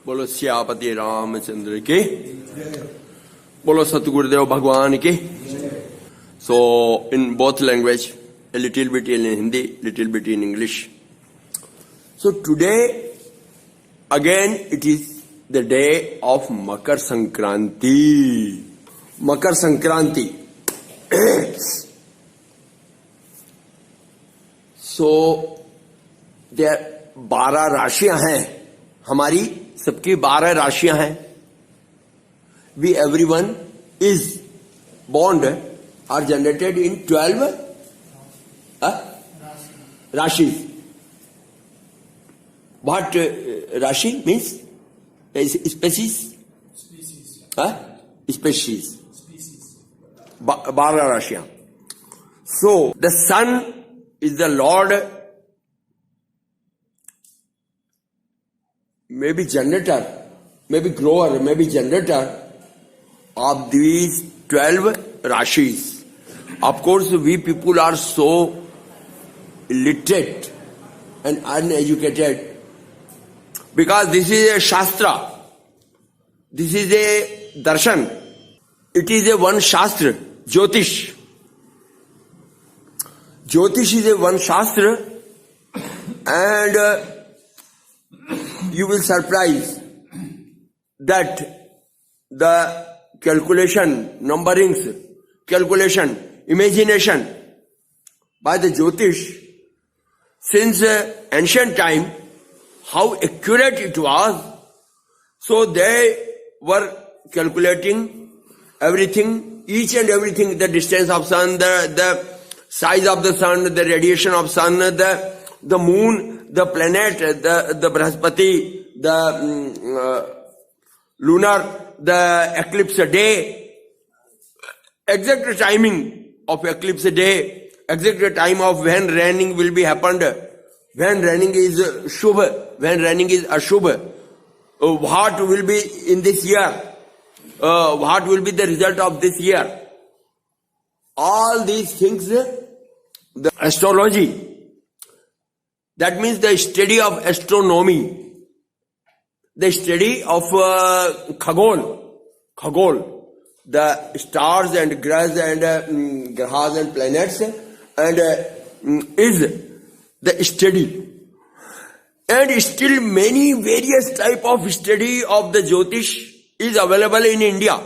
बोलो सियापति रामचंद्र के, बोलो सतगुरुदेव भगवान के. So in both language, a little bit in Hindi, little bit in English. So today again it is the day of Makar Sankranti. Makar Sankranti. So there 12 राशियां हैं हमारी, सबकी 12 राशियां हैं. We everyone is born or generated in 12 rashis. What rashi means? Species? Species. 12 राशियां. So the sun is the Lord, maybe generator, maybe grower, maybe generator of these 12 rashis. Of course, we people are so illiterate and uneducated because this is a shastra, this is a darshan, it is a one shastra, Jyotish. Jyotish is a one shastra, and you will surprise that the calculation, numberings, calculation, imagination by the Jyotish since ancient time, how accurate it was. So they were calculating everything, each and everything, the distance of sun, the size of the sun, the radiation of sun, the moon, the planet, the Brihaspati, the lunar, the eclipse day, exact timing of eclipse day, exact time of when raining will be happened, when raining is Shubh, when raining is Ashubh, what will be in this year, what will be the result of this year. All these things, the astrology, that means the study of astronomy, the study of Khagol, the stars and graphs and grahas and planets, and is the study. And still many various type of study of the Jyotish is available in India.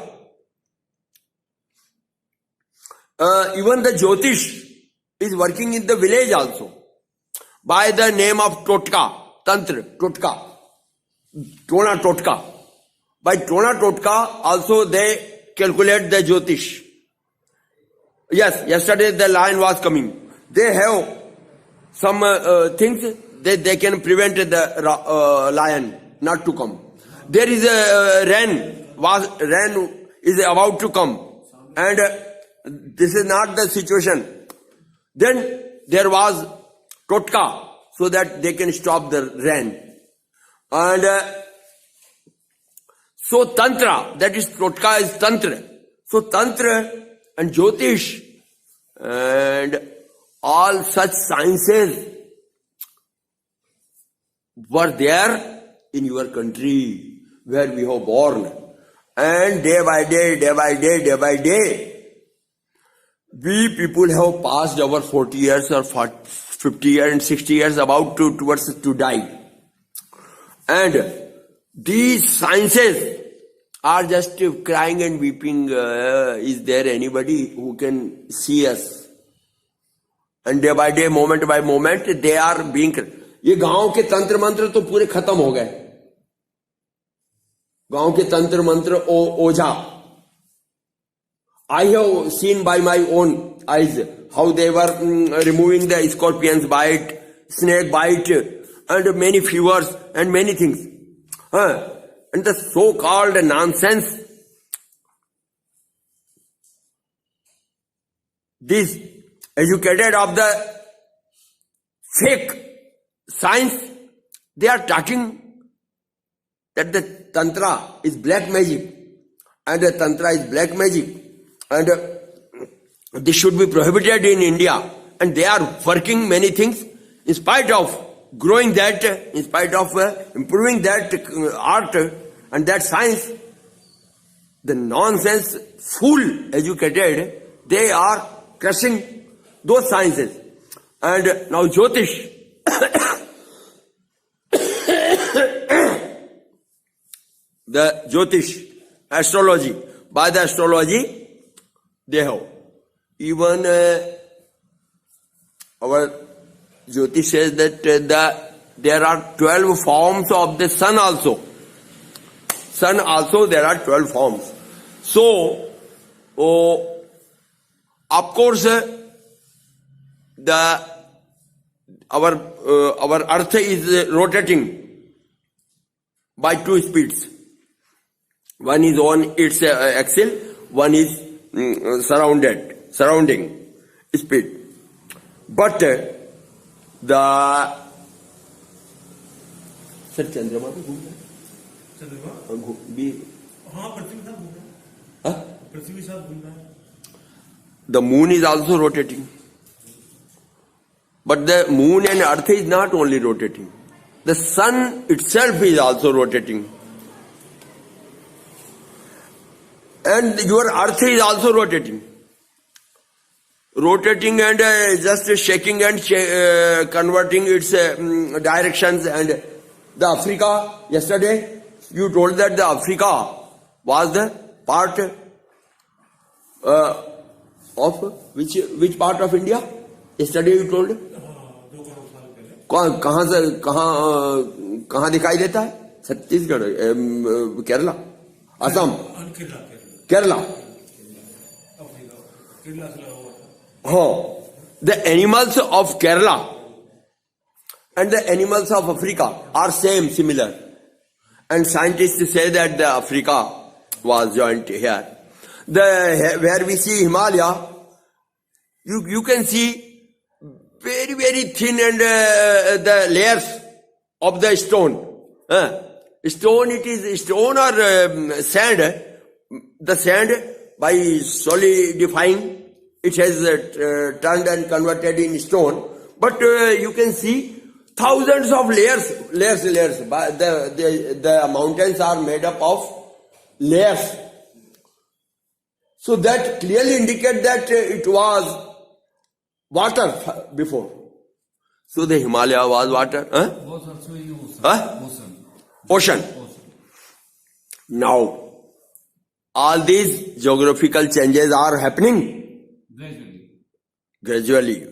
Even the Jyotish is working in the village also by the name of Totka, Tantra, Totka, Tona Totka. By Tona Totka also they calculate the Jyotish. Yes, yesterday the lion was coming. They have some things that they can prevent the lion not to come. There is a rain is about to come, and this is not the situation. Then there was Totka, so that they can stop the rain. And so Tantra, that is Totka is Tantra. So Tantra and Jyotish and all such sciences were there in your country where we have born. And day by day, we people have passed our 40 years or 50 years and 60 years about towards to die. And these sciences are just crying and weeping. Is there anybody who can see us? And day by day, moment by moment, they are being. ये गांव के तंत्र मंत्र तो पूरे खत्म हो गए. गांव के तंत्र मंत्र ओझा. I have seen by my own eyes how they were removing the scorpion's bite, snake bite, and many fevers and many things. And the so-called nonsense, these educated of the fake science, they are talking that the Tantra is black magic, and the Tantra is black magic, and this should be prohibited in India. And they are working many things in spite of growing that, in spite of improving that art and that science, the nonsense, fool educated, they are crushing those sciences. And now Jyotish, the Jyotish, astrology, by the astrology, they have. Even our Jyotish says that there are 12 forms of the sun also. Sun also there are 12 forms. So, of course, our earth is rotating by two speeds. One is on its axle, one is surrounding speed. But sir चंद्रमा भी घूम रहा है, हाँ पृथ्वी साथ घूम रहा है. The moon is also rotating, but the moon and earth is not only rotating, the sun itself is also rotating, and your earth is also rotating and just shaking and converting its directions. And the Africa, yesterday you told that the Africa was the part of which part of India? Yesterday you told. कहाँ से कहाँ दिखाई देता है? Chhattisgarh, Kerala, Assam, Kerala. Oh, the animals of Kerala and the animals of Africa are similar. And scientists say that the Africa was joined here. Where we see Himalaya, you can see very, very thin and the layers of the stone. Stone, it is stone or sand. The sand, by solidifying, it has turned and converted in stone. But you can see thousands of layers. The mountains are made up of layers. So that clearly indicates that it was water before. So the Himalaya was water. Ocean. Now, all these geographical changes are happening gradually.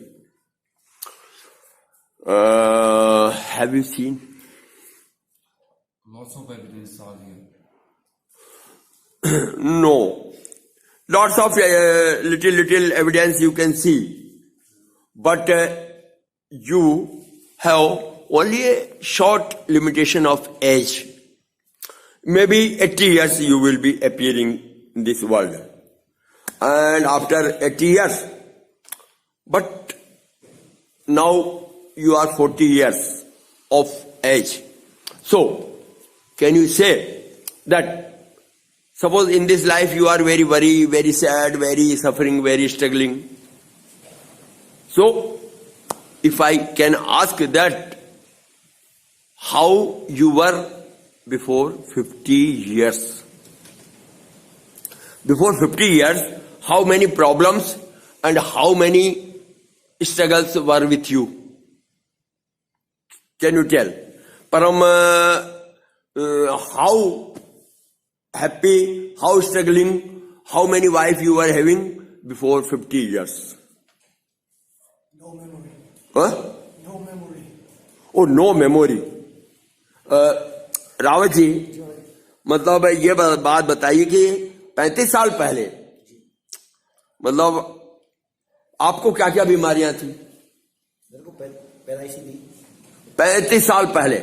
Have you seen? Lots of evidence are here. No. Lots of little evidence you can see. But you have only a short limitation of age. Maybe 80 years you will be appearing in this world. And after 80 years, but now you are 40 years of age. So, can you say that suppose in this life you are very worried, very sad, very suffering, very struggling. So, if I can ask that, how you were before 50 years? Before 50 years, how many problems and how many struggles were with you? Can you tell? Param, how happy, how struggling, how many wives you were having before 50 years? No memory. Huh? No memory. Oh, no memory. Rawat ji, मतलब ये बात बताइए कि 35 साल पहले मतलब आपको क्या क्या बीमारियां थी? मेरे को पैदाइशी थी 35 साल पहले.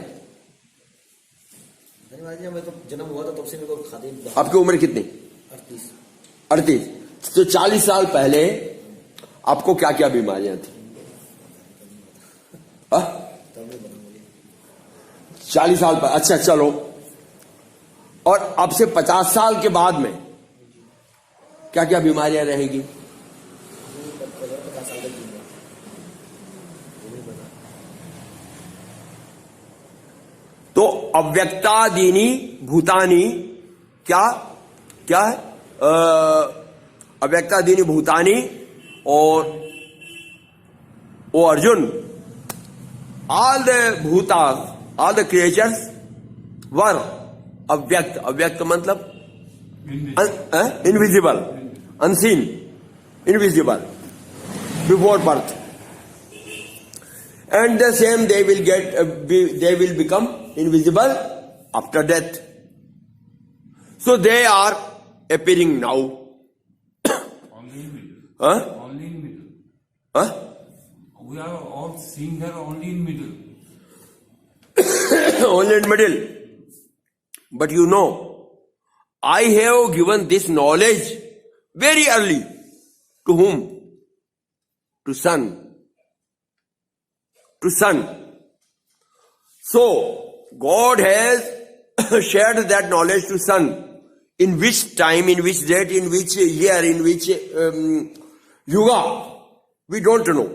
मैं तो जन्म हुआ था तब से मेरे को खाते. आपकी उम्र कितनी? 38. तो 40 साल पहले आपको क्या क्या बीमारियां थी? 40 साल पहले. अच्छा चलो. और अब से 50 साल के बाद में क्या क्या बीमारियां रहेगी? अव्यक्तादीनी भूतानी, क्या क्या है? अव्यक्तादीनी भूतानी, और ओ अर्जुन, ऑल द भूतास, ऑल द क्रिएचर्स वर अव्यक्त. अव्यक्त मतलब invisible, unseen, invisible before birth. And the same they will become invisible after death. So they are appearing now. Only in middle. Huh? Only in middle. Huh? We are all seeing her only in middle. Only in middle. But you know, I have given this knowledge very early. To whom? To son. To son. So, God has shared that knowledge to son. In which time, in which date, in which year, in which yuga, we don't know.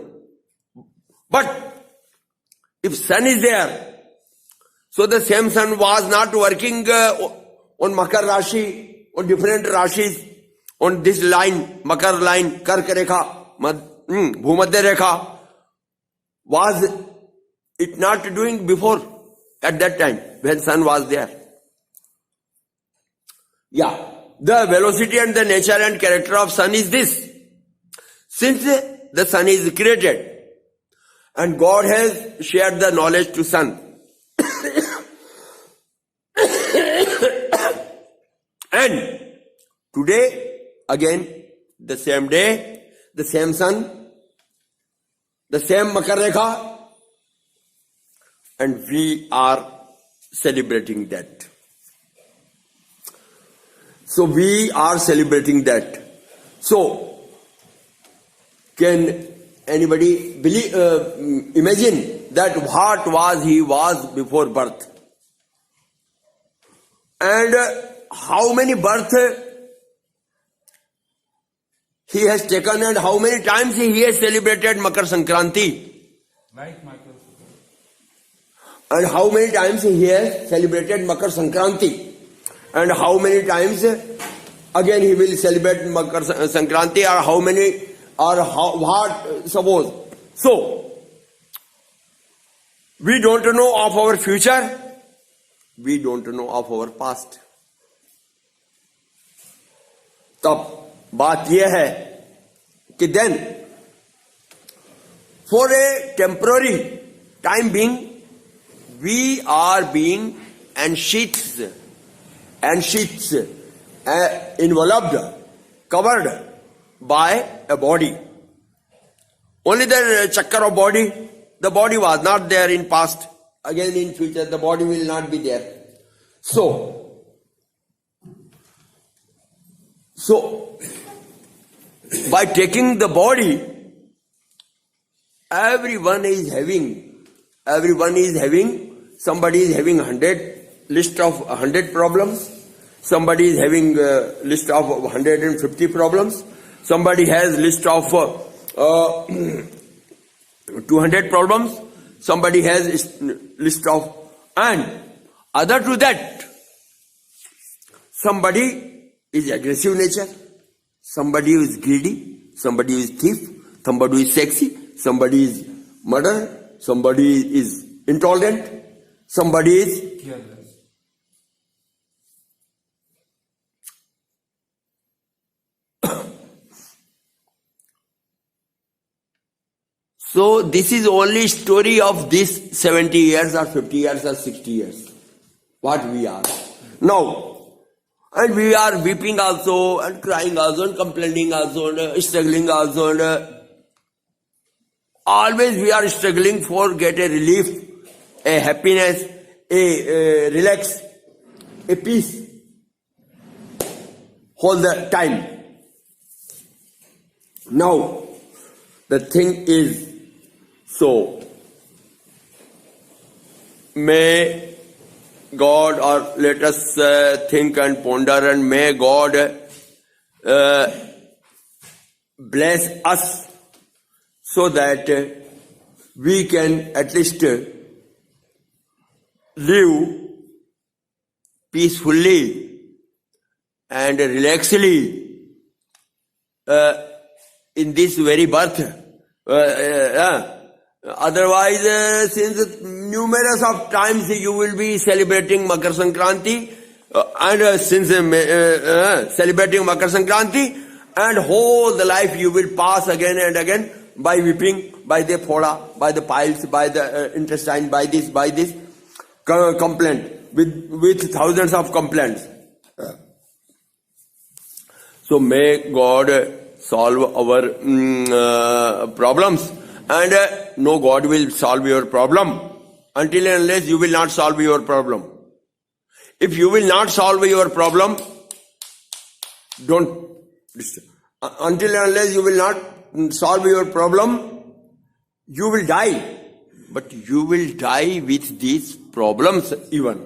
But, if sun is there, so the same sun was not working on Makar Rashi, on different Rashis, on this line, Makar line, Kark Rekha, Bhumadya Rekha, was it not doing before, at that time, when sun was there? Yeah, the velocity and the nature and character of sun is this. Since the sun is created, and God has shared the knowledge to sun, and today, again, the same day, the same sun, the same Makar Rekha, and we are celebrating that. So we are celebrating that. So, can anybody imagine that what he was before birth? And how many births he has taken, and how many times he has celebrated Makar Sankranti? Like Michael. And how many times he has celebrated Makar Sankranti? And how many times again he will celebrate Makar Sankranti, or how many, or how, what, suppose. So, we don't know of our future, we don't know of our past. तब बात यह है कि then, for a temporary time being, we are being ensheathed, enveloped, covered by a body. Only the chakkar of body, the body was not there in past. Again in future, the body will not be there. So by taking the body, everyone is having, somebody is having 100 list of 100 problems, somebody is having a list of 150 problems, somebody has list of 200 problems, somebody has list of, and other to that, somebody is aggressive nature, somebody is greedy, somebody is thief, somebody is sexy, somebody is murderer, somebody is intolerant, somebody is Careless. So this is only story of this 70 years or 50 years or 60 years. What we are. Now, and we are weeping also, and crying also, and complaining also, and struggling also, and always we are struggling for get a relief, a happiness, a relax, a peace, all the time. Now, the thing is, so, may God, or let us think and ponder, and may God bless us so that we can at least live peacefully and relaxedly in this very birth. Otherwise, since numerous of times you will be celebrating Makar Sankranti, and since celebrating Makar Sankranti, and whole the life you will pass again and again by weeping, by the phoda, by the piles, by the intestine, by this, complaint, with thousands of complaints. So may God solve our problems, and no God will solve your problem until and unless you will not solve your problem. If you will not solve your problem, don't disturb. Until and unless you will not solve your problem, you will die. But you will die with these problems even.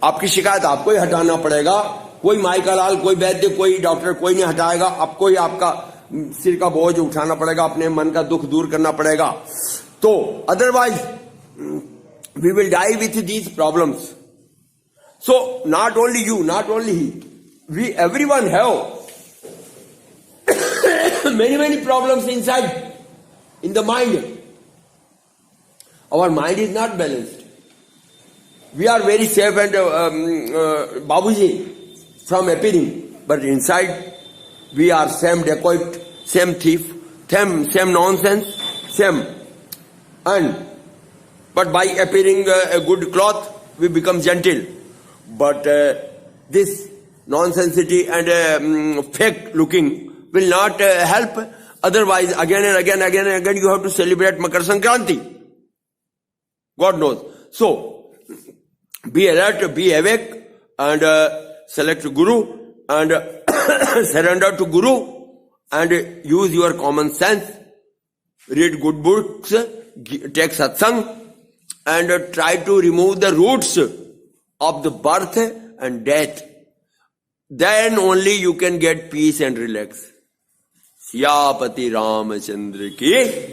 आपकी शिकायत आपको ही हटाना पड़ेगा. कोई माई का लाल, कोई वैद्य, कोई doctor, कोई नहीं हटाएगा. आपको ही आपका सिर का बोझ उठाना पड़ेगा, अपने मन का दुख दूर करना पड़ेगा. तो otherwise we will die with these problems. So not only you, not only he, we everyone have many problems inside, in the mind. Our mind is not balanced. We are very safe and Babuji from appearing, but inside we are same dacoit, same thief, same nonsense, same. But by appearing a good cloth, we become gentle. But this nonsensity and fake looking will not help. Otherwise, again and again, you have to celebrate Makar Sankranti. God knows. So, be alert, be awake, and select Guru, and surrender to Guru, and use your common sense. Read good books, take satsang, and try to remove the roots of the birth and death. Then only you can get peace and relax. Siyapati Ramachandra ki